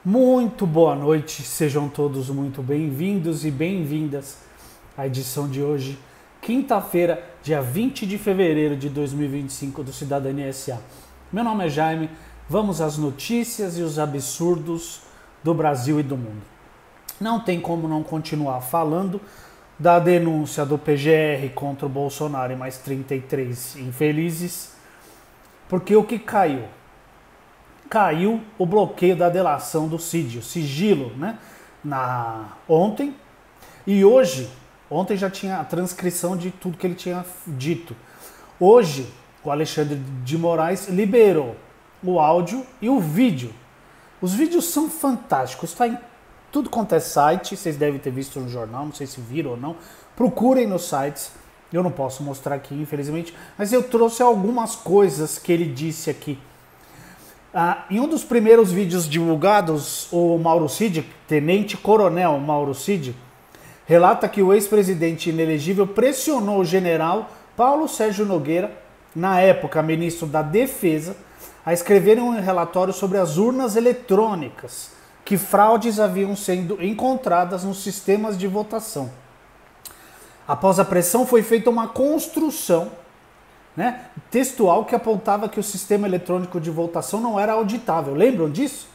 Muito boa noite, sejam todos muito bem-vindos e bem-vindas à edição de hoje, quinta-feira, dia 20 de fevereiro de 2025 do Cidadania SA. Meu nome é Jaime, vamos às notícias e os absurdos do Brasil e do mundo. Não tem como não continuar falando da denúncia do PGR contra o Bolsonaro e mais 33 infelizes, porque o que caiu? Caiu o bloqueio da delação do Cid, o sigilo, né? Ontem e hoje. Ontem já tinha a transcrição de tudo que ele tinha dito. Hoje, o Alexandre de Moraes liberou o áudio e o vídeo. Os vídeos são fantásticos, está em tudo quanto é site, vocês devem ter visto no jornal, não sei se viram ou não. Procurem nos sites, eu não posso mostrar aqui, infelizmente, mas eu trouxe algumas coisas que ele disse aqui. Em um dos primeiros vídeos divulgados, o Mauro Cid, tenente-coronel Mauro Cid, relata que o ex-presidente inelegível pressionou o general Paulo Sérgio Nogueira, na época ministro da Defesa, a escreverem um relatório sobre as urnas eletrônicas, que fraudes haviam sendo encontradas nos sistemas de votação. Após a pressão, foi feita uma construção, né, textual que apontava que o sistema eletrônico de votação não era auditável. Lembram disso?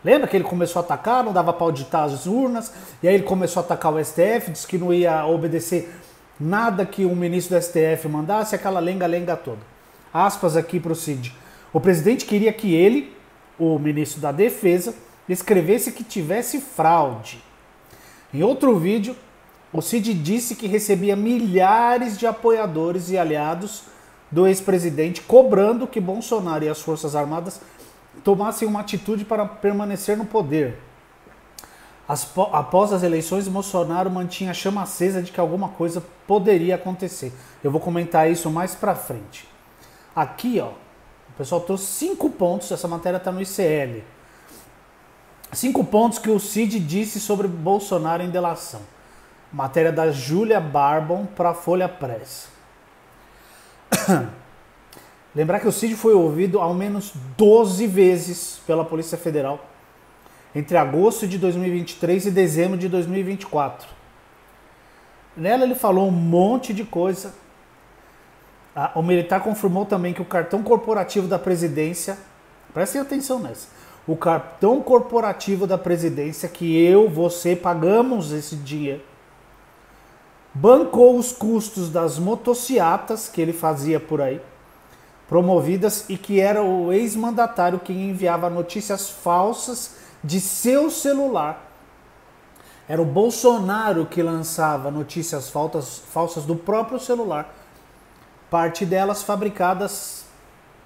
Lembra que ele começou a atacar, não dava para auditar as urnas, e aí ele começou a atacar o STF, disse que não ia obedecer nada que o ministro do STF mandasse, aquela lenga-lenga toda. Aspas aqui para o Cid. O presidente queria que ele, o ministro da Defesa, escrevesse que tivesse fraude. Em outro vídeo, o Cid disse que recebia milhares de apoiadores e aliados do ex-presidente, cobrando que Bolsonaro e as Forças Armadas tomassem uma atitude para permanecer no poder. Após as eleições, Bolsonaro mantinha a chama acesa de que alguma coisa poderia acontecer. Eu vou comentar isso mais pra frente. Aqui, ó, o pessoal trouxe 5 pontos, essa matéria está no ICL. 5 pontos que o Cid disse sobre Bolsonaro em delação. Matéria da Júlia Barbon para a Folha Press. Lembrar que o Cid foi ouvido ao menos 12 vezes pela Polícia Federal entre agosto de 2023 e dezembro de 2024. Nela ele falou um monte de coisa. O militar confirmou também que o cartão corporativo da presidência, prestem atenção nessa, o cartão corporativo da presidência que eu, você pagamos esse dinheiro, bancou os custos das motociatas que ele fazia por aí, promovidas, e que era o ex-mandatário quem enviava notícias falsas de seu celular. Era o Bolsonaro que lançava notícias falsas do próprio celular, parte delas fabricadas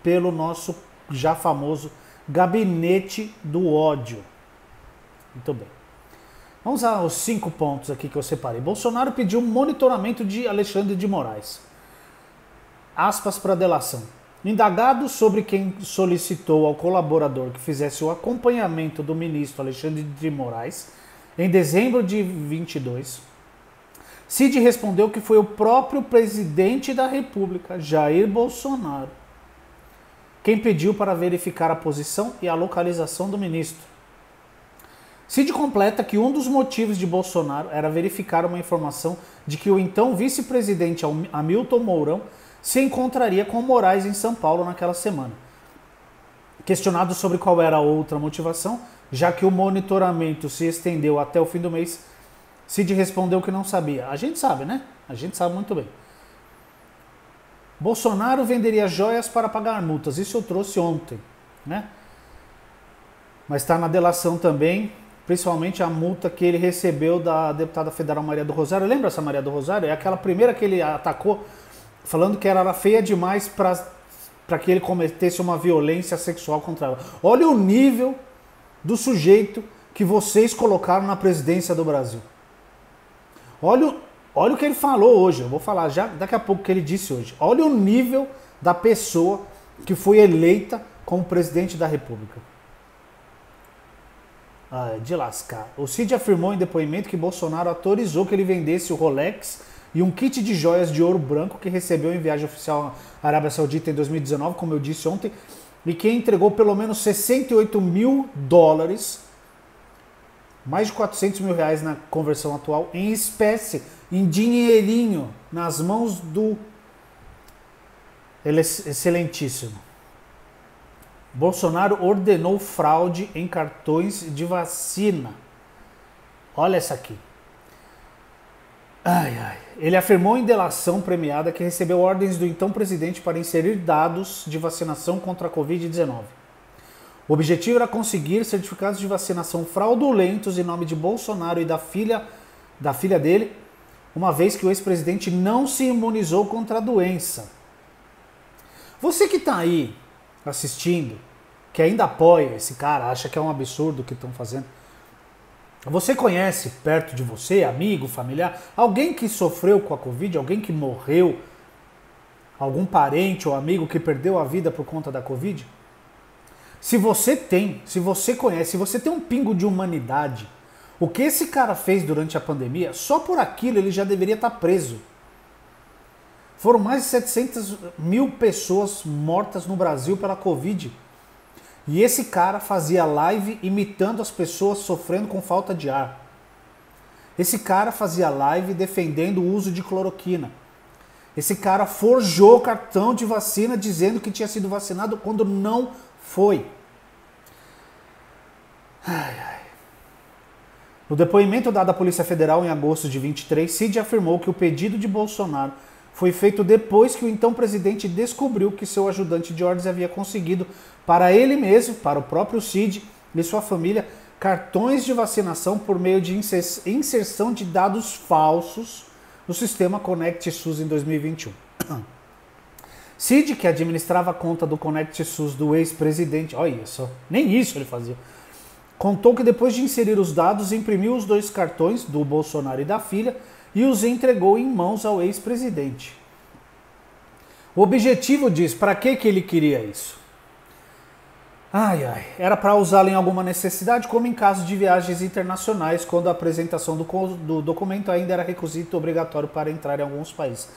pelo nosso já famoso Gabinete do Ódio. Muito bem. Vamos aos 5 pontos aqui que eu separei. Bolsonaro pediu monitoramento de Alexandre de Moraes. Aspas para delação. Indagado sobre quem solicitou ao colaborador que fizesse o acompanhamento do ministro Alexandre de Moraes, em dezembro de 22, Cid respondeu que foi o próprio presidente da República, Jair Bolsonaro, quem pediu para verificar a posição e a localização do ministro. Cid completa que um dos motivos de Bolsonaro era verificar uma informação de que o então vice-presidente Hamilton Mourão se encontraria com Moraes em São Paulo naquela semana. Questionado sobre qual era a outra motivação, já que o monitoramento se estendeu até o fim do mês, Cid respondeu que não sabia. A gente sabe, né? A gente sabe muito bem. Bolsonaro venderia joias para pagar multas. Isso eu trouxe ontem, né? Mas está na delação também, principalmente a multa que ele recebeu da deputada federal Maria do Rosário. Lembra essa Maria do Rosário? É aquela primeira que ele atacou, falando que ela era feia demais para que ele cometesse uma violência sexual contra ela. Olha o nível do sujeito que vocês colocaram na presidência do Brasil. Olha o que ele falou hoje. Eu vou falar já daqui a pouco o que ele disse hoje. Olha o nível da pessoa que foi eleita como presidente da República. De lascar. O Cid afirmou em depoimento que Bolsonaro autorizou que ele vendesse o Rolex e um kit de joias de ouro branco que recebeu em viagem oficial à Arábia Saudita em 2019, como eu disse ontem, e que entregou pelo menos 68 mil dólares, mais de 400 mil reais na conversão atual, em espécie, em dinheirinho, nas mãos do excelentíssimo. Bolsonaro ordenou fraude em cartões de vacina. Olha essa aqui. Ele afirmou em delação premiada que recebeu ordens do então presidente para inserir dados de vacinação contra a Covid-19. O objetivo era conseguir certificados de vacinação fraudulentos em nome de Bolsonaro e da filha dele, uma vez que o ex-presidente não se imunizou contra a doença. Você que está aí assistindo, que ainda apoia esse cara, acha que é um absurdo o que estão fazendo, você conhece perto de você, amigo, familiar, alguém que sofreu com a Covid, alguém que morreu, algum parente ou amigo que perdeu a vida por conta da Covid? Se você conhece, se você tem um pingo de humanidade, o que esse cara fez durante a pandemia, só por aquilo ele já deveria estar preso. Foram mais de 700 mil pessoas mortas no Brasil pela Covid. E esse cara fazia live imitando as pessoas sofrendo com falta de ar. Esse cara fazia live defendendo o uso de cloroquina. Esse cara forjou cartão de vacina dizendo que tinha sido vacinado quando não foi. No depoimento dado à Polícia Federal em agosto de 23, Cid afirmou que o pedido de Bolsonaro foi feito depois que o então presidente descobriu que seu ajudante de ordens havia conseguido para ele mesmo, para o próprio Cid e sua família, cartões de vacinação por meio de inserção de dados falsos no sistema Conect SUS em 2021. Cid, que administrava a conta do Conect SUS do ex-presidente, olha só, nem isso ele fazia, contou que depois de inserir os dados, imprimiu os 2 cartões do Bolsonaro e da filha e os entregou em mãos ao ex-presidente. O objetivo diz, para que ele queria isso? Era para usá-lo em alguma necessidade, como em caso de viagens internacionais, quando a apresentação do documento ainda era requisito obrigatório para entrar em alguns países.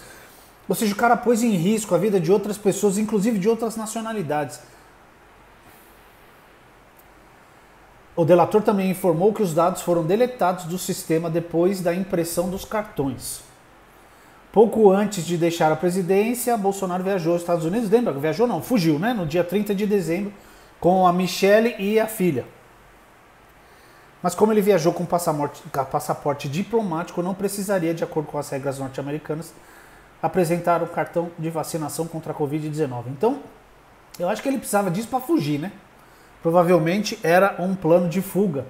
Ou seja, o cara pôs em risco a vida de outras pessoas, inclusive de outras nacionalidades. O delator também informou que os dados foram deletados do sistema depois da impressão dos cartões. Pouco antes de deixar a presidência, Bolsonaro viajou aos Estados Unidos, lembra? Viajou não, fugiu, né? No dia 30 de dezembro, com a Michelle e a filha. Mas como ele viajou com passaporte diplomático, não precisaria, de acordo com as regras norte-americanas, apresentar o cartão de vacinação contra a Covid-19. Então, eu acho que ele precisava disso para fugir, né? Provavelmente era um plano de fuga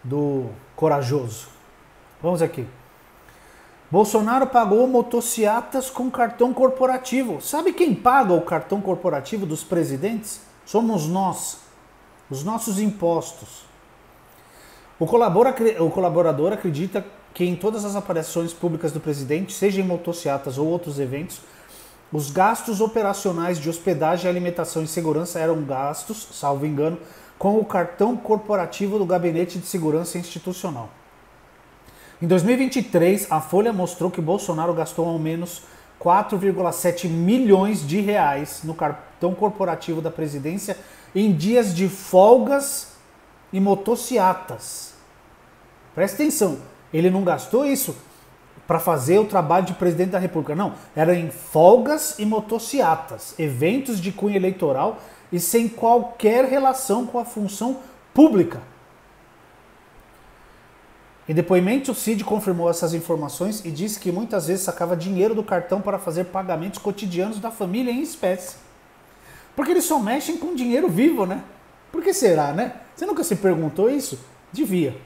do corajoso. Vamos aqui. Bolsonaro pagou motocicletas com cartão corporativo. Sabe quem paga o cartão corporativo dos presidentes? Somos nós. Os nossos impostos. O colaborador acredita que em todas as aparições públicas do presidente, seja em motocicletas ou outros eventos, os gastos operacionais de hospedagem, alimentação e segurança eram gastos, salvo engano, com o cartão corporativo do Gabinete de Segurança Institucional. Em 2023, a Folha mostrou que Bolsonaro gastou ao menos 4,7 milhões de reais no cartão corporativo da presidência em dias de folgas e motocicletas. Presta atenção, ele não gastou isso para fazer o trabalho de presidente da República. Não, era em folgas e motocicletas, eventos de cunho eleitoral e sem qualquer relação com a função pública. Em depoimento, o Cid confirmou essas informações e disse que muitas vezes sacava dinheiro do cartão para fazer pagamentos cotidianos da família em espécie. Porque eles só mexem com dinheiro vivo, né? Por que será, né? Você nunca se perguntou isso? Devia.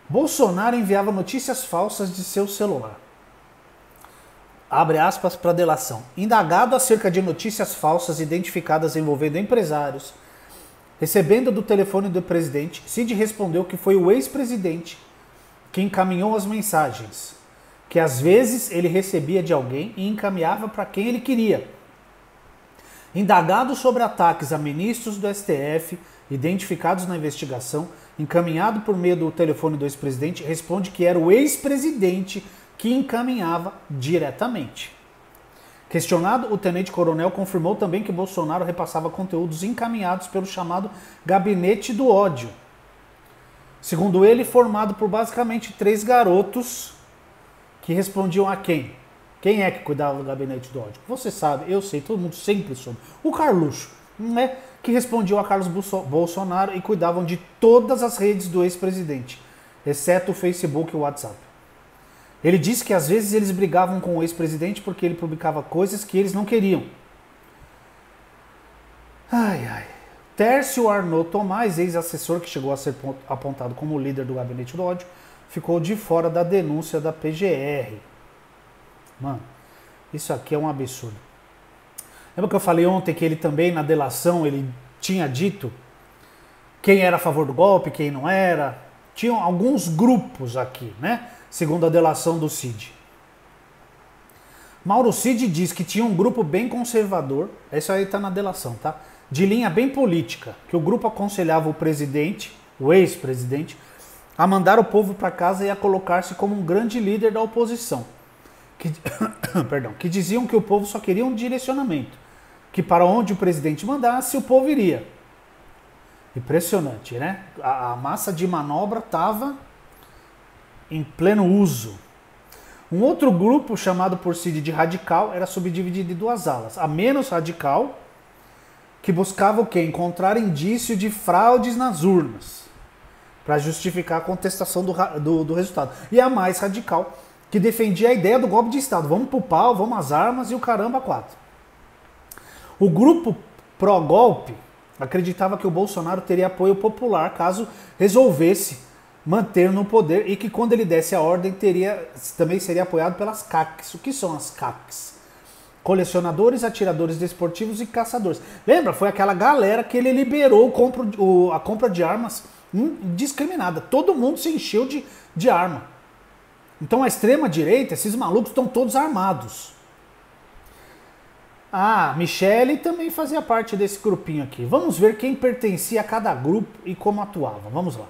Bolsonaro enviava notícias falsas de seu celular. Abre aspas para delação. Indagado acerca de notícias falsas identificadas envolvendo empresários, recebendo do telefone do presidente, Cid respondeu que foi o ex-presidente que encaminhou as mensagens, que às vezes ele recebia de alguém e encaminhava para quem ele queria. Indagado sobre ataques a ministros do STF, identificados na investigação, encaminhado por meio do telefone do ex-presidente, responde que era o ex-presidente que encaminhava diretamente. Questionado, o tenente-coronel confirmou também que Bolsonaro repassava conteúdos encaminhados pelo chamado Gabinete do Ódio. Segundo ele, formado por basicamente 3 garotos que respondiam a quem? Quem é que cuidava do Gabinete do Ódio? Você sabe, eu sei, todo mundo sempre soube. O Carluxo, né? Que respondiam a Carlos Bolsonaro e cuidavam de todas as redes do ex-presidente, exceto o Facebook e o WhatsApp. Ele disse que às vezes eles brigavam com o ex-presidente porque ele publicava coisas que eles não queriam. Ai, ai. Tércio Arnaud Tomás, ex-assessor que chegou a ser apontado como líder do Gabinete do Ódio, ficou de fora da denúncia da PGR. Mano, isso aqui é um absurdo. Lembra que eu falei ontem que ele também, na delação, ele tinha dito quem era a favor do golpe, quem não era? Tinham alguns grupos aqui, né? Segundo a delação do Cid. Mauro Cid diz que tinha um grupo bem conservador, isso aí tá na delação, tá? De linha bem política, que o grupo aconselhava o presidente, o ex-presidente, a mandar o povo para casa e a colocar-se como um grande líder da oposição. Que diziam que o povo só queria um direcionamento, que para onde o presidente mandasse, o povo iria. Impressionante, né? A massa de manobra estava em pleno uso. Um outro grupo, chamado por Cid de radical, era subdividido em 2 alas. A menos radical, que buscava o quê? Encontrar indício de fraudes nas urnas, para justificar a contestação do resultado. E a mais radical, que defendia a ideia do golpe de Estado. Vamos pro pau, vamos às armas e o caramba 4. O grupo pró-golpe acreditava que o Bolsonaro teria apoio popular caso resolvesse manter no poder e que quando ele desse a ordem também seria apoiado pelas CACs. O que são as CACs? Colecionadores, atiradores desportivos e caçadores. Lembra? Foi aquela galera que ele liberou a compra de armas indiscriminada. Todo mundo se encheu de arma. Então a extrema-direita, esses malucos estão todos armados. Ah, Michele também fazia parte desse grupinho aqui. Vamos ver quem pertencia a cada grupo e como atuava. Vamos lá.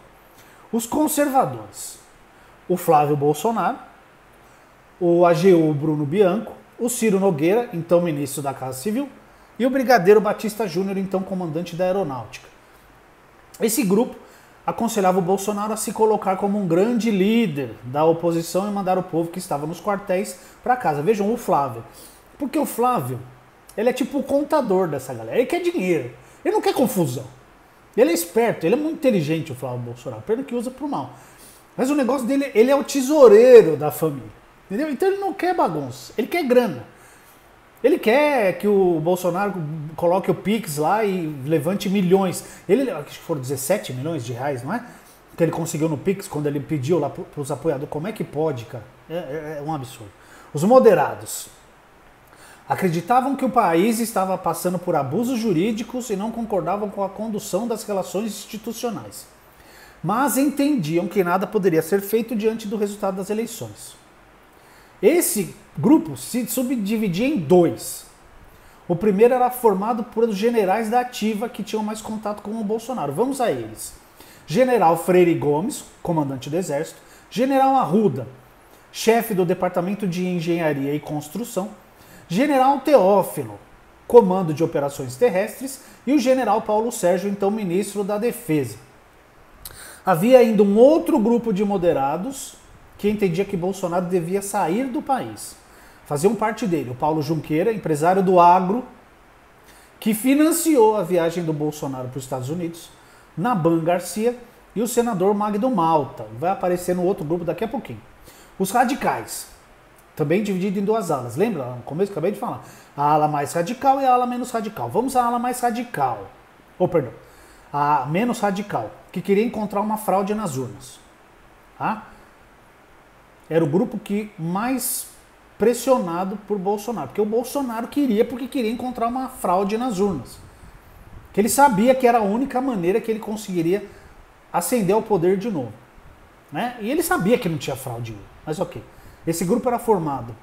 Os conservadores. O Flávio Bolsonaro, o AGU Bruno Bianco, o Ciro Nogueira, então ministro da Casa Civil, e o Brigadeiro Batista Júnior, então comandante da Aeronáutica. Esse grupo aconselhava o Bolsonaro a se colocar como um grande líder da oposição e mandar o povo que estava nos quartéis para casa. Vejam o Flávio. Porque o Flávio, ele é tipo o contador dessa galera. Ele quer dinheiro. Ele não quer confusão. Ele é esperto, ele é muito inteligente, o Flávio Bolsonaro. Pena que usa pro mal. Mas o negócio dele, ele é o tesoureiro da família. Entendeu? Então ele não quer bagunça. Ele quer grana. Ele quer que o Bolsonaro coloque o Pix lá e levante milhões. Ele, acho que foram 17 milhões de reais, não é? Que ele conseguiu no Pix quando ele pediu lá para os apoiadores. Como é que pode, cara? É um absurdo. Os moderados acreditavam que o país estava passando por abusos jurídicos e não concordavam com a condução das relações institucionais. Mas entendiam que nada poderia ser feito diante do resultado das eleições. Esse grupo se subdividia em 2. O primeiro era formado por generais da ativa que tinham mais contato com o Bolsonaro. Vamos a eles. General Freire Gomes, comandante do Exército. General Arruda, chefe do Departamento de Engenharia e Construção. General Teófilo, comando de operações terrestres. E o general Paulo Sérgio, então ministro da Defesa. Havia ainda um outro grupo de moderados que entendia que Bolsonaro devia sair do país. Faziam parte dele o Paulo Junqueira, empresário do agro, que financiou a viagem do Bolsonaro para os Estados Unidos, Naban Garcia e o senador Magno Malta. Vai aparecer no outro grupo daqui a pouquinho. Os radicais, também dividido em 2 alas. Lembra? No começo acabei de falar. A ala mais radical e a ala menos radical. Vamos à ala mais radical. Perdão. A menos radical, que queria encontrar uma fraude nas urnas. Tá? Era o grupo que mais pressionado por Bolsonaro. Porque o Bolsonaro porque queria encontrar uma fraude nas urnas. Que ele sabia que era a única maneira que ele conseguiria ascender ao poder de novo. Né? E ele sabia que não tinha fraude. Mas ok. Esse grupo era formado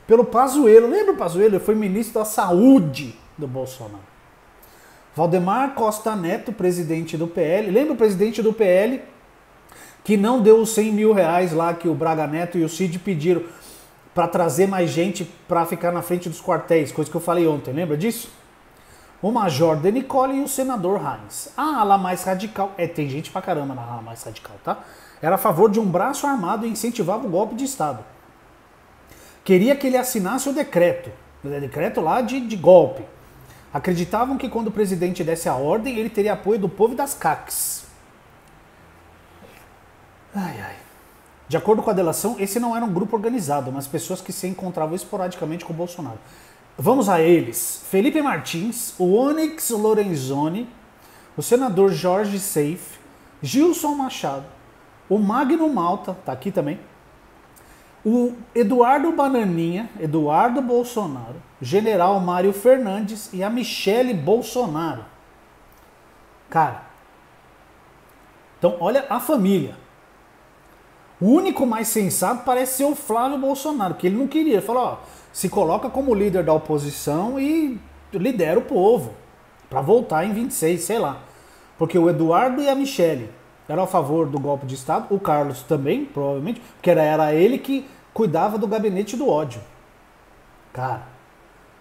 pelo Pazuello. Lembra o Pazuello? Ele foi ministro da Saúde do Bolsonaro. Valdemar Costa Neto, presidente do PL. Lembra o presidente do PL? Que não deu os 100 mil reais lá que o Braga Neto e o Cid pediram para trazer mais gente para ficar na frente dos quartéis, coisa que eu falei ontem, lembra disso? O Major De Nicole e o Senador Heinz. A ala mais radical, tem gente pra caramba na ala mais radical, tá? Era a favor de um braço armado e incentivava o golpe de Estado. Queria que ele assinasse o decreto lá de golpe. Acreditavam que quando o presidente desse a ordem, ele teria apoio do povo e das CACs. De acordo com a delação, esse não era um grupo organizado, mas pessoas que se encontravam esporadicamente com o Bolsonaro. Vamos a eles. Felipe Martins, o Onyx Lorenzoni, o senador Jorge Seife, Gilson Machado, o Magno Malta, tá aqui também, o Eduardo Bananinha, Eduardo Bolsonaro, general Mário Fernandes e a Michele Bolsonaro. Cara, então olha a família. O único mais sensato parece ser o Flávio Bolsonaro, que ele não queria. Ele falou, ó, se coloca como líder da oposição e lidera o povo para voltar em 26, sei lá. Porque o Eduardo e a Michele eram a favor do golpe de Estado, o Carlos também, provavelmente, porque era ele que cuidava do gabinete do ódio. Cara,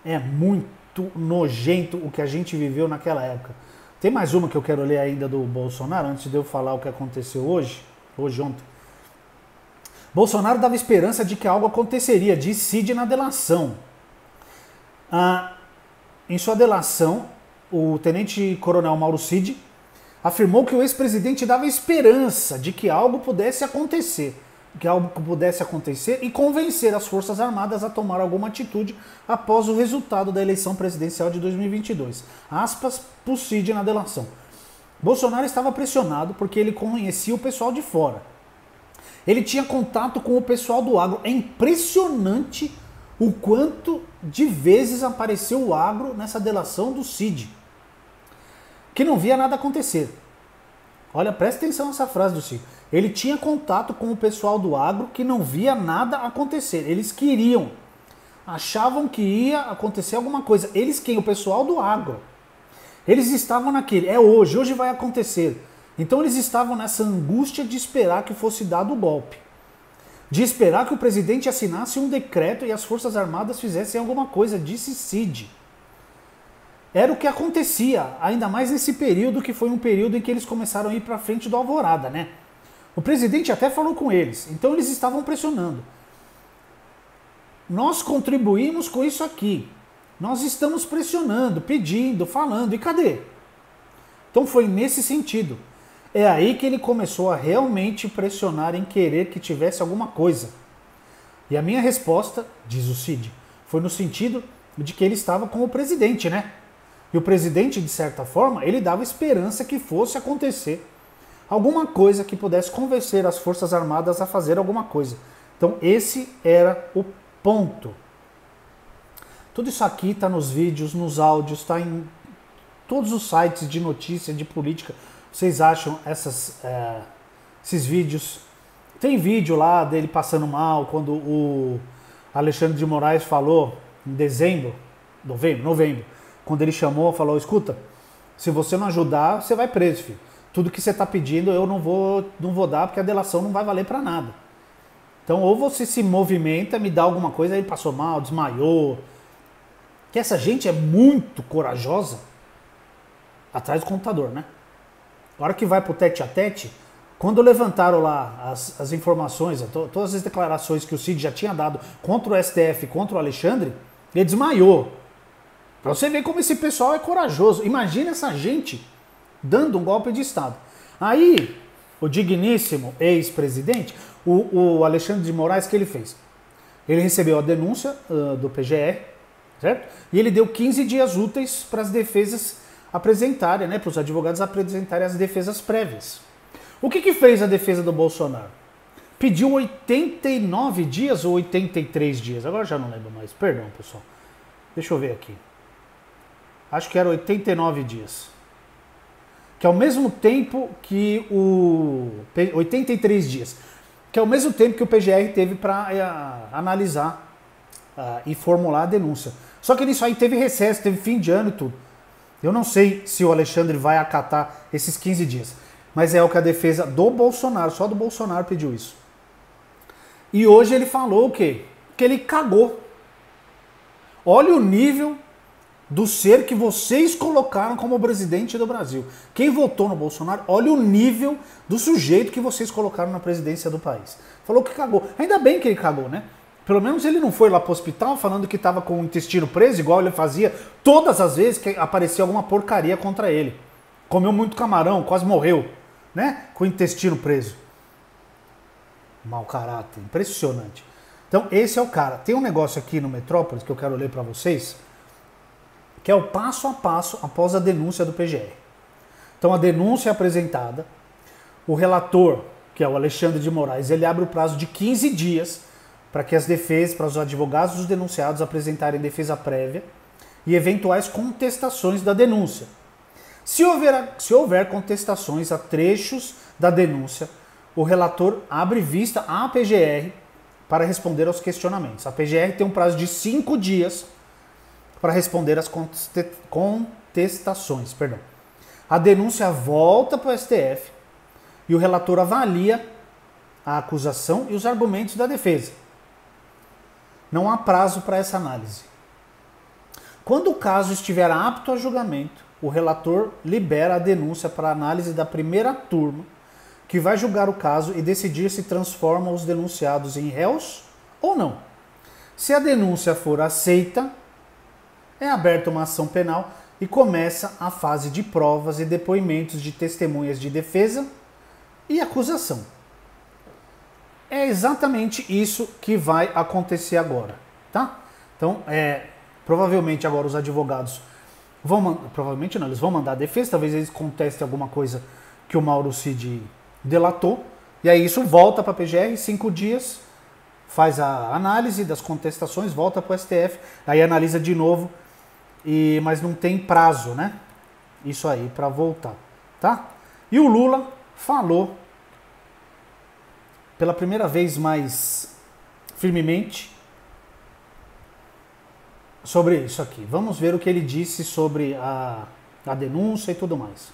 é muito nojento o que a gente viveu naquela época. Tem mais uma que eu quero ler ainda do Bolsonaro, antes de eu falar o que aconteceu ontem. Bolsonaro dava esperança de que algo aconteceria, diz Cid na delação. Em sua delação, o tenente-coronel Mauro Cid afirmou que o ex-presidente dava esperança de que algo pudesse acontecer, e convencer as Forças Armadas a tomar alguma atitude após o resultado da eleição presidencial de 2022. Aspas pro Cid na delação. Bolsonaro estava pressionado porque ele conhecia o pessoal de fora. Ele tinha contato com o pessoal do agro. É impressionante o quanto de vezes apareceu o agro nessa delação do Cid, que não via nada acontecer. Olha, presta atenção nessa frase do Cid. Ele tinha contato com o pessoal do agro que não via nada acontecer. Eles queriam, achavam que ia acontecer alguma coisa. Eles quem? O pessoal do agro. Eles estavam naquele, hoje vai acontecer. Então eles estavam nessa angústia de esperar que fosse dado o golpe. De esperar que o presidente assinasse um decreto e as Forças Armadas fizessem alguma coisa, disse Cid. Era o que acontecia, ainda mais nesse período que foi um período em que eles começaram a ir para frente do Alvorada, né? O presidente até falou com eles, então eles estavam pressionando. Nós contribuímos com isso aqui. Nós estamos pressionando, pedindo, falando, e cadê? Então foi nesse sentido. É aí que ele começou a realmente pressionar em querer que tivesse alguma coisa. E a minha resposta, diz o Cid, foi no sentido de que ele estava com o presidente, né? E o presidente, de certa forma, ele dava esperança que fosse acontecer alguma coisa que pudesse convencer as Forças Armadas a fazer alguma coisa. Então esse era o ponto. Tudo isso aqui está nos vídeos, nos áudios, está em todos os sites de notícia, de política. Vocês acham esses vídeos? Tem vídeo lá dele passando mal, quando o Alexandre de Moraes falou em novembro, quando ele falou, escuta, se você não ajudar, você vai preso, filho. Tudo que você está pedindo eu não vou dar, porque a delação não vai valer para nada. Então, ou você se movimenta, me dá alguma coisa, aí ele passou mal, desmaiou. Que essa gente é muito corajosa atrás do computador, né? A hora que vai pro tete a tete, quando levantaram lá as informações, todas as declarações que o Cid já tinha dado contra o STF, contra o Alexandre, ele desmaiou. Pra você ver como esse pessoal é corajoso. Imagina essa gente dando um golpe de Estado. Aí, o digníssimo ex-presidente, o Alexandre de Moraes, o que ele fez? Ele recebeu a denúncia do PGR, certo? E ele deu 15 dias úteis para as defesas apresentarem, né, para os advogados apresentarem as defesas prévias. O que fez a defesa do Bolsonaro? Pediu 89 dias ou 83 dias? Agora já não lembro mais. Perdão, pessoal. Deixa eu ver aqui. Acho que era 89 dias. Que é o mesmo tempo que 83 dias. Que é o mesmo tempo que o PGR teve para analisar e formular a denúncia. Só que nisso aí teve recesso, teve fim de ano e tudo. Eu não sei se o Alexandre vai acatar esses 15 dias, mas é o que a defesa do Bolsonaro, só do Bolsonaro pediu isso. E hoje ele falou o quê? que ele cagou. Olha o nível do ser que vocês colocaram como presidente do Brasil. Quem votou no Bolsonaro, olha o nível do sujeito que vocês colocaram na presidência do país. Falou que cagou. Ainda bem que ele cagou, né? Pelo menos ele não foi lá pro hospital falando que estava com o intestino preso, igual ele fazia todas as vezes que aparecia alguma porcaria contra ele. Comeu muito camarão, quase morreu, né? Com o intestino preso. Mau caráter, impressionante. Então esse é o cara. Tem um negócio aqui no Metrópolis que eu quero ler para vocês, que é o passo a passo após a denúncia do PGR. Então a denúncia é apresentada, o relator, que é o Alexandre de Moraes, ele abre o prazo de 15 dias para que as defesas, para os advogados dos denunciados apresentarem defesa prévia e eventuais contestações da denúncia. Se houver contestações a trechos da denúncia, o relator abre vista à PGR para responder aos questionamentos. A PGR tem um prazo de 5 dias para responder às contestações. A denúncia volta para o STF e o relator avalia a acusação e os argumentos da defesa. Não há prazo para essa análise. Quando o caso estiver apto a julgamento, o relator libera a denúncia para análise da primeira turma, que vai julgar o caso e decidir se transforma os denunciados em réus ou não. Se a denúncia for aceita, é aberta uma ação penal e começa a fase de provas e depoimentos de testemunhas de defesa e acusação. É exatamente isso que vai acontecer agora, tá? Então, provavelmente agora os advogados eles vão mandar a defesa, talvez eles contestem alguma coisa que o Mauro Cid delatou, e aí isso volta para a PGR, 5 dias, faz a análise das contestações, volta para o STF, aí analisa de novo, mas não tem prazo, né? Isso aí para voltar, tá? E o Lula falou pela primeira vez mais firmemente sobre isso aqui. Vamos ver o que ele disse sobre a denúncia e tudo mais.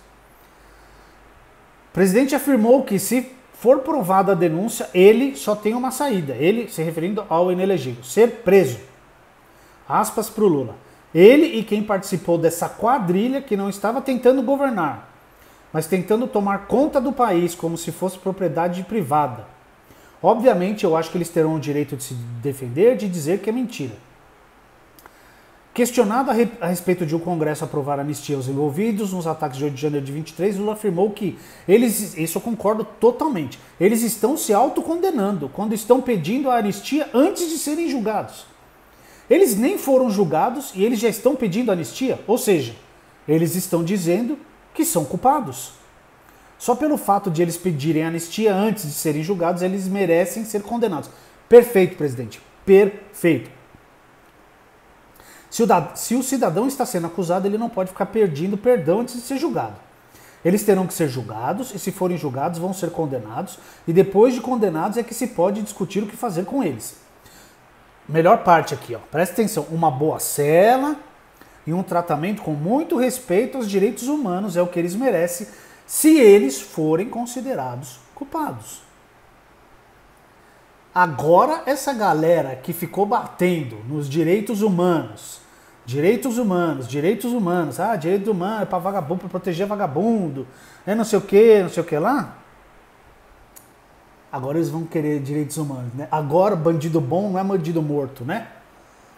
O presidente afirmou que, se for provada a denúncia, ele só tem uma saída. Ele, se referindo ao inelegível, ser preso. Aspas para o Lula. Ele e quem participou dessa quadrilha que não estava tentando governar, mas tentando tomar conta do país como se fosse propriedade privada. Obviamente, eu acho que eles terão o direito de se defender, de dizer que é mentira. Questionado a respeito de o Congresso aprovar anistia aos envolvidos nos ataques de 8 de janeiro de 23, Lula afirmou que isso eu concordo totalmente, eles estão se autocondenando quando estão pedindo a anistia antes de serem julgados. Eles nem foram julgados e eles já estão pedindo anistia, ou seja, eles estão dizendo que são culpados. Só pelo fato de eles pedirem anistia antes de serem julgados, eles merecem ser condenados. Perfeito, presidente. Perfeito. Se o cidadão está sendo acusado, ele não pode ficar pedindo perdão antes de ser julgado. Eles terão que ser julgados, e se forem julgados, vão ser condenados, e depois de condenados é que se pode discutir o que fazer com eles. Melhor parte aqui, ó. Presta atenção. Uma boa cela e um tratamento com muito respeito aos direitos humanos é o que eles merecem, se eles forem considerados culpados. Agora, essa galera que ficou batendo nos direitos humanos, direito humano, direito humano é para vagabundo, para proteger vagabundo, não sei o que lá. Agora eles vão querer direitos humanos, né? Agora bandido bom não é bandido morto, né?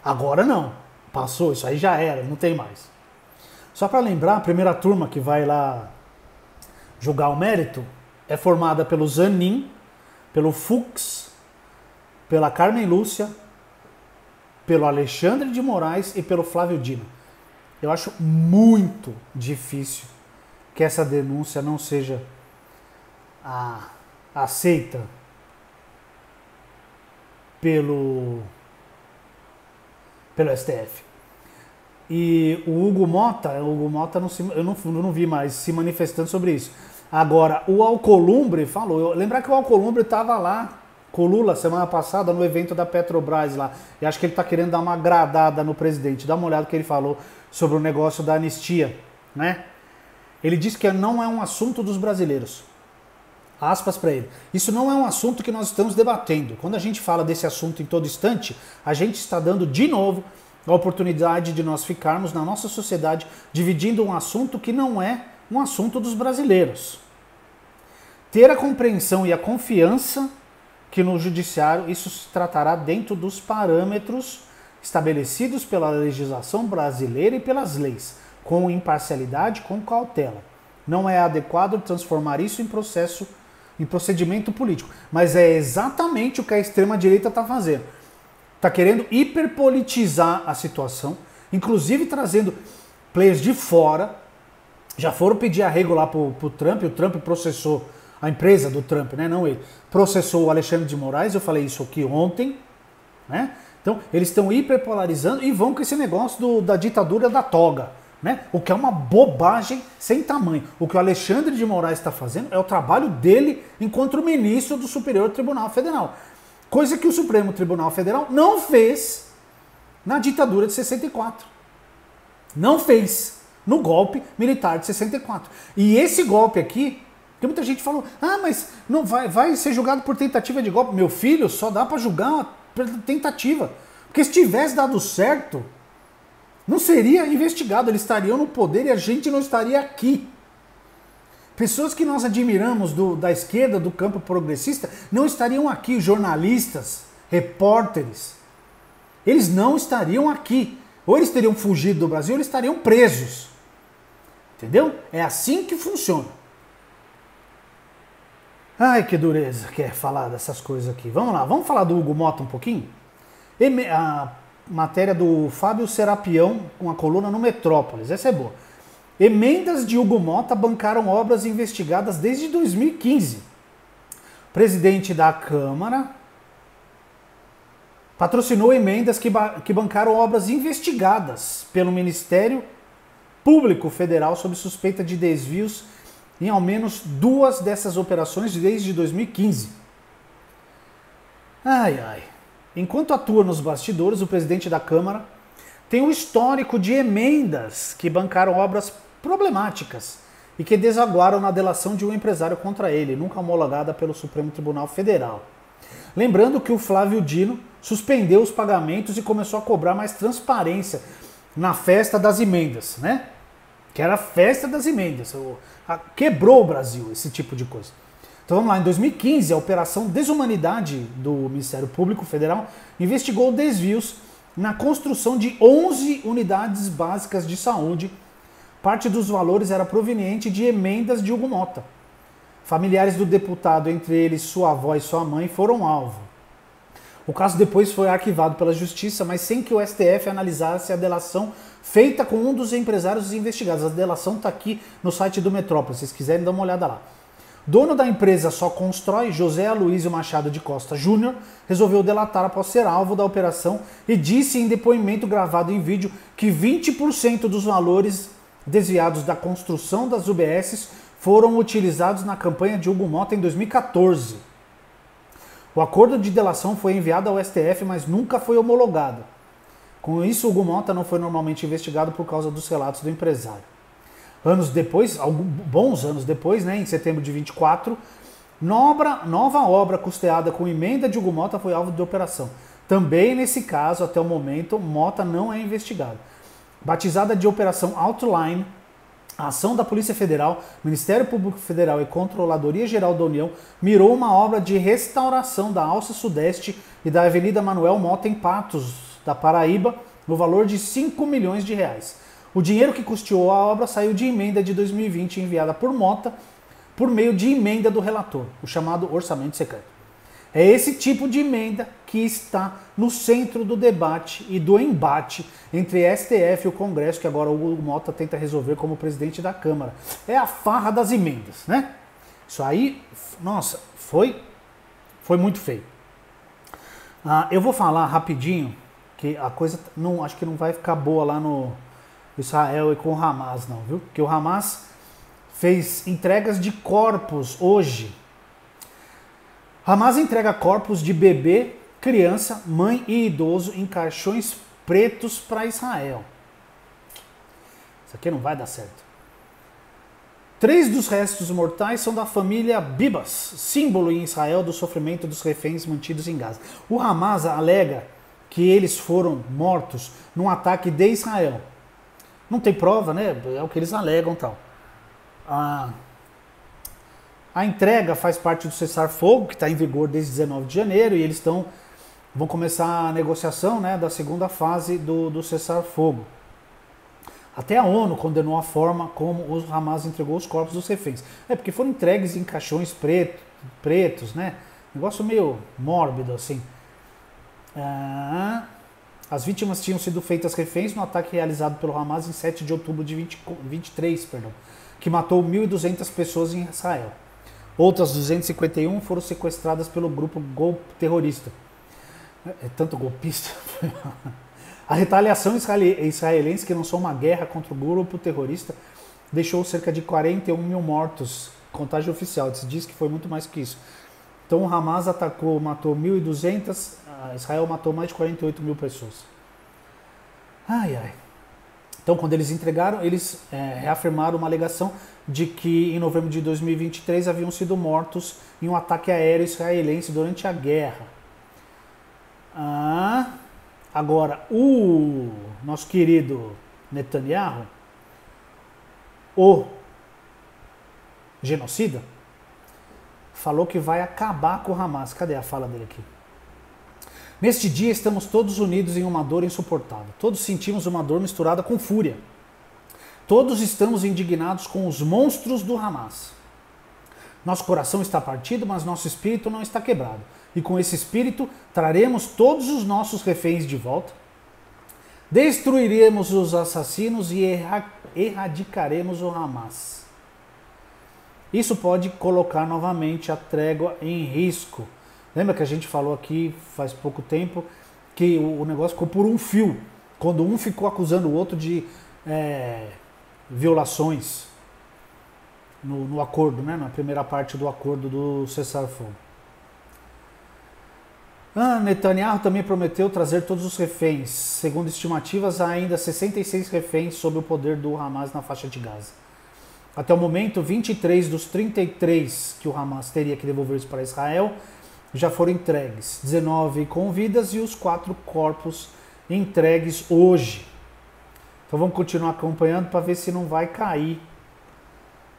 Agora não. Passou, isso aí já era, não tem mais. Só para lembrar, a primeira turma que vai lá julgar o mérito é formada pelo Zanin, pelo Fux, pela Carmen Lúcia, pelo Alexandre de Moraes e pelo Flávio Dino. Eu acho muito difícil que essa denúncia não seja aceita pelo STF. E o Hugo Mota eu não vi mais se manifestando sobre isso. Agora, o Alcolumbre falou. Lembrar que o Alcolumbre estava lá com o Lula semana passada no evento da Petrobras lá. E acho que ele está querendo dar uma agradada no presidente. Dá uma olhada no que ele falou sobre o negócio da anistia, né? Ele disse que não é um assunto dos brasileiros. Aspas para ele. Isso não é um assunto que nós estamos debatendo. Quando a gente fala desse assunto em todo instante, a gente está dando de novo a oportunidade de nós ficarmos na nossa sociedade dividindo um assunto que não é um assunto dos brasileiros. Ter a compreensão e a confiança que no judiciário isso se tratará dentro dos parâmetros estabelecidos pela legislação brasileira e pelas leis, com imparcialidade, com cautela. Não é adequado transformar isso em procedimento político. Mas é exatamente o que a extrema-direita está fazendo. Está querendo hiperpolitizar a situação, inclusive trazendo players de fora. Já foram pedir arrego lá para o Trump, o Trump processou a empresa do Trump, né? Não ele. Processou o Alexandre de Moraes, eu falei isso aqui ontem, né? Então, eles estão hiperpolarizando e vão com esse negócio da ditadura da toga, né? O que é uma bobagem sem tamanho. O que o Alexandre de Moraes está fazendo é o trabalho dele enquanto ministro do Superior Tribunal Federal. Coisa que o Supremo Tribunal Federal não fez na ditadura de 64. Não fez no golpe militar de 64. E esse golpe aqui, que muita gente falou, mas não vai ser julgado por tentativa de golpe. Meu filho, só dá para julgar por tentativa. Porque se tivesse dado certo, não seria investigado, eles estariam no poder e a gente não estaria aqui. Pessoas que nós admiramos da esquerda, do campo progressista, não estariam aqui, jornalistas, repórteres. Eles não estariam aqui. Ou eles teriam fugido do Brasil, ou eles estariam presos. Entendeu? É assim que funciona. Ai, que dureza que é falar dessas coisas aqui. Vamos lá, vamos falar do Hugo Motta um pouquinho? A matéria do Fábio Serapião com a coluna no Metrópolis, essa é boa. Emendas de Hugo Motta bancaram obras investigadas desde 2015. Presidente da Câmara patrocinou emendas que bancaram obras investigadas pelo Ministério Público Federal sob suspeita de desvios em ao menos 2 dessas operações desde 2015. Enquanto atua nos bastidores, o presidente da Câmara tem um histórico de emendas que bancaram obras problemáticas e que desaguaram na delação de um empresário contra ele, nunca homologada pelo Supremo Tribunal Federal. Lembrando que o Flávio Dino suspendeu os pagamentos e começou a cobrar mais transparência na festa das emendas, né? Que era a festa das emendas. Quebrou o Brasil esse tipo de coisa. Então vamos lá, em 2015, a Operação Desumanidade do Ministério Público Federal investigou desvios na construção de 11 unidades básicas de saúde. Parte dos valores era proveniente de emendas de Hugo Motta. Familiares do deputado, entre eles sua avó e sua mãe, foram alvo. O caso depois foi arquivado pela Justiça, mas sem que o STF analisasse a delação feita com um dos empresários investigados. A delação está aqui no site do Metrópolis, se vocês quiserem dar uma olhada lá. Dono da empresa Só Constrói, José Aloysio Machado de Costa Júnior, resolveu delatar após ser alvo da operação e disse em depoimento gravado em vídeo que 20% dos valores desviados da construção das UBSs foram utilizados na campanha de Hugo Motta em 2014. O acordo de delação foi enviado ao STF, mas nunca foi homologado. Com isso, Hugo Motta não foi normalmente investigado por causa dos relatos do empresário. Anos depois, bons anos depois, né, em setembro de 24, nova obra custeada com emenda de Hugo Motta foi alvo de operação. Também nesse caso, até o momento, Motta não é investigado. Batizada de Operação Outline, a ação da Polícia Federal, Ministério Público Federal e Controladoria Geral da União mirou uma obra de restauração da Alça Sudeste e da Avenida Manuel Motta em Patos, da Paraíba, no valor de 5 milhões de reais. O dinheiro que custeou a obra saiu de emenda de 2020 enviada por Motta por meio de emenda do relator, o chamado orçamento secreto. É esse tipo de emenda que está no centro do debate e do embate entre STF e o Congresso, que agora o Hugo Motta tenta resolver como presidente da Câmara. É a farra das emendas, né? Isso aí, nossa, foi muito feio. Eu vou falar rapidinho, que a coisa acho que não vai ficar boa lá no Israel e com o Hamas não, viu? Porque o Hamas fez entregas de corpos hoje. Hamas entrega corpos de bebê, criança, mãe e idoso em caixões pretos para Israel. Isso aqui não vai dar certo. 3 dos restos mortais são da família Bibas, símbolo em Israel do sofrimento dos reféns mantidos em Gaza. O Hamas alega que eles foram mortos num ataque de Israel. Não tem prova, né? É o que eles alegam e tal. A entrega faz parte do cessar-fogo, que está em vigor desde 19 de janeiro, e eles vão começar a negociação, né, da segunda fase do cessar-fogo. Até a ONU condenou a forma como o Hamas entregou os corpos dos reféns. Porque foram entregues em caixões pretos, né? Negócio meio mórbido, assim. As vítimas tinham sido feitas reféns no ataque realizado pelo Hamas em 7 de outubro de 23, que matou 1.200 pessoas em Israel. Outras 251 foram sequestradas pelo grupo golpe terrorista. É tanto golpista. A retaliação israelense, que lançou uma guerra contra o grupo terrorista, deixou cerca de 41 mil mortos. Contagem oficial, se diz que foi muito mais que isso. Então o Hamas atacou, matou 1.200, Israel matou mais de 48 mil pessoas. Então quando eles entregaram, eles reafirmaram uma alegação de que em novembro de 2023 haviam sido mortos em um ataque aéreo israelense durante a guerra. Agora, o nosso querido Netanyahu, o genocida, falou que vai acabar com o Hamas. Cadê a fala dele aqui? Neste dia estamos todos unidos em uma dor insuportável. Todos sentimos uma dor misturada com fúria. Todos estamos indignados com os monstros do Hamas. Nosso coração está partido, mas nosso espírito não está quebrado. E com esse espírito traremos todos os nossos reféns de volta. Destruiremos os assassinos e erradicaremos o Hamas. Isso pode colocar novamente a trégua em risco. Lembra que a gente falou aqui faz pouco tempo que o negócio ficou por um fio, quando um ficou acusando o outro de violações no acordo, né? Na primeira parte do acordo do cessar-fogo. Netanyahu também prometeu trazer todos os reféns. Segundo estimativas, há ainda 66 reféns sob o poder do Hamas na faixa de Gaza. Até o momento, 23 dos 33 que o Hamas teria que devolver para Israel já foram entregues. 19 com vidas e os 4 corpos entregues hoje. Então vamos continuar acompanhando para ver se não vai cair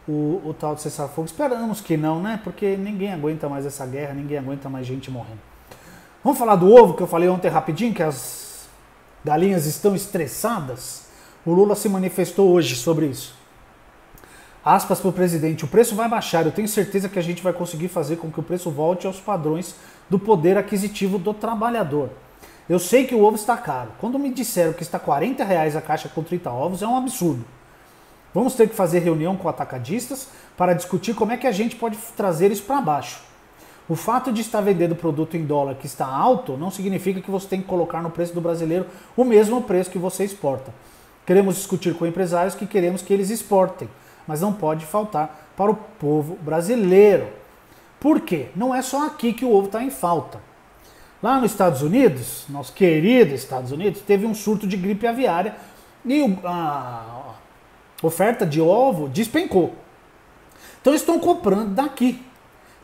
o tal de cessar-fogo. Esperamos que não, né? Porque ninguém aguenta mais essa guerra, ninguém aguenta mais gente morrendo. Vamos falar do ovo, que eu falei ontem rapidinho, que as galinhas estão estressadas? O Lula se manifestou hoje sobre isso. Aspas para o presidente: o preço vai baixar, eu tenho certeza que a gente vai conseguir fazer com que o preço volte aos padrões do poder aquisitivo do trabalhador. Eu sei que o ovo está caro. Quando me disseram que está R$40 a caixa com 30 ovos, é um absurdo. Vamos ter que fazer reunião com atacadistas para discutir como é que a gente pode trazer isso para baixo. O fato de estar vendendo produto em dólar que está alto não significa que você tem que colocar no preço do brasileiro o mesmo preço que você exporta. Queremos discutir com empresários que queremos que eles exportem, mas não pode faltar para o povo brasileiro. Por quê? Não é só aqui que o ovo está em falta. Lá nos Estados Unidos, nosso querido Estados Unidos, teve um surto de gripe aviária e a oferta de ovo despencou. Então estão comprando daqui.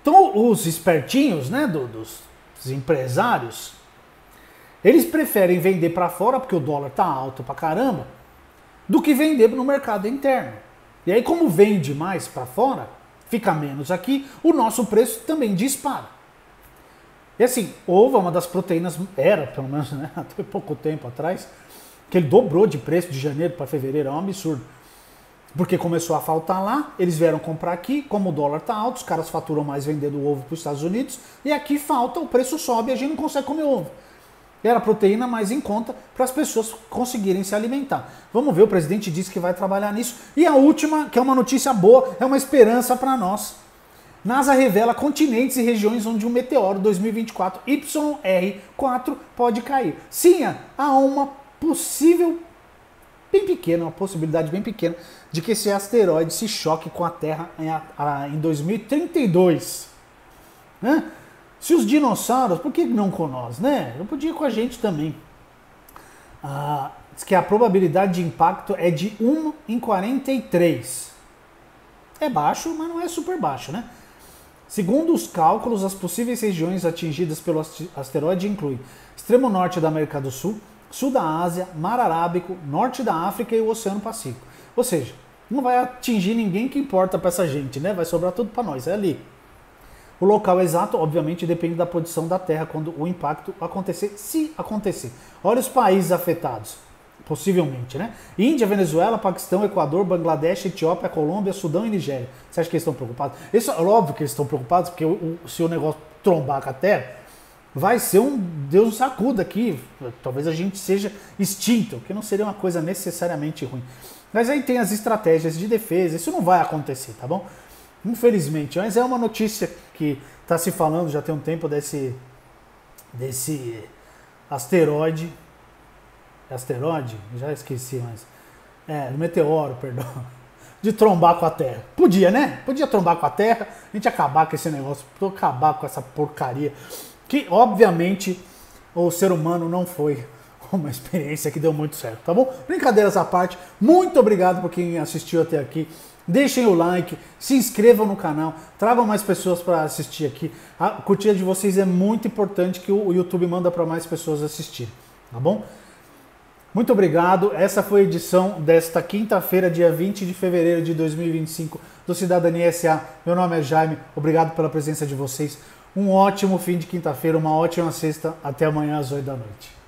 Então os espertinhos, né, dos empresários, eles preferem vender para fora, porque o dólar está alto pra caramba, do que vender no mercado interno. E aí, como vende mais para fora, fica menos aqui, o nosso preço também dispara. E assim, ovo é uma das proteínas, era pelo menos, né, até pouco tempo atrás, que ele dobrou de preço de janeiro para fevereiro, é um absurdo. Porque começou a faltar lá, eles vieram comprar aqui, como o dólar está alto, os caras faturam mais vendendo ovo para os Estados Unidos, e aqui falta, o preço sobe e a gente não consegue comer ovo. Era a proteína mais em conta para as pessoas conseguirem se alimentar. Vamos ver, o presidente disse que vai trabalhar nisso. E a última, que é uma notícia boa, é uma esperança para nós. NASA revela continentes e regiões onde um meteoro 2024 YR4 pode cair. Sim, há uma possível, bem pequena, uma possibilidade bem pequena, de que esse asteroide se choque com a Terra em 2032. Né? Se os dinossauros, por que não com nós, né? Não podia ir com a gente também. Diz que a probabilidade de impacto é de 1 em 43. é baixo, mas não é super baixo, né? Segundo os cálculos, as possíveis regiões atingidas pelo asteroide incluem extremo norte da América do Sul, sul da Ásia, Mar Arábico, norte da África e o Oceano Pacífico. Ou seja, não vai atingir ninguém que importa para essa gente, né? Vai sobrar tudo para nós, é ali. O local exato, obviamente, depende da posição da Terra quando o impacto acontecer, se acontecer. Olha os países afetados, possivelmente, né? Índia, Venezuela, Paquistão, Equador, Bangladesh, Etiópia, Colômbia, Sudão e Nigéria. Você acha que eles estão preocupados? Isso é óbvio que eles estão preocupados, porque se o negócio trombar com a Terra, vai ser um Deus nos sacuda aqui. Talvez a gente seja extinto, que não seria uma coisa necessariamente ruim. Mas aí tem as estratégias de defesa, isso não vai acontecer, tá bom? Infelizmente, mas é uma notícia que está se falando já tem um tempo desse asteroide. Asteroide? Já esqueci, mas. Do meteoro, perdão. De trombar com a Terra. Podia, né? Podia trombar com a Terra, a gente acabar com esse negócio, acabar com essa porcaria. Que, obviamente, o ser humano não foi uma experiência que deu muito certo, tá bom? Brincadeiras à parte, muito obrigado por quem assistiu até aqui. Deixem o like, se inscrevam no canal, tragam mais pessoas para assistir aqui. A curtida de vocês é muito importante, que o YouTube manda para mais pessoas assistirem, tá bom? Muito obrigado. Essa foi a edição desta quinta-feira, dia 20 de fevereiro de 2025, do Cidadania SA. Meu nome é Jaime, obrigado pela presença de vocês. Um ótimo fim de quinta-feira, uma ótima sexta. Até amanhã às 8 da noite.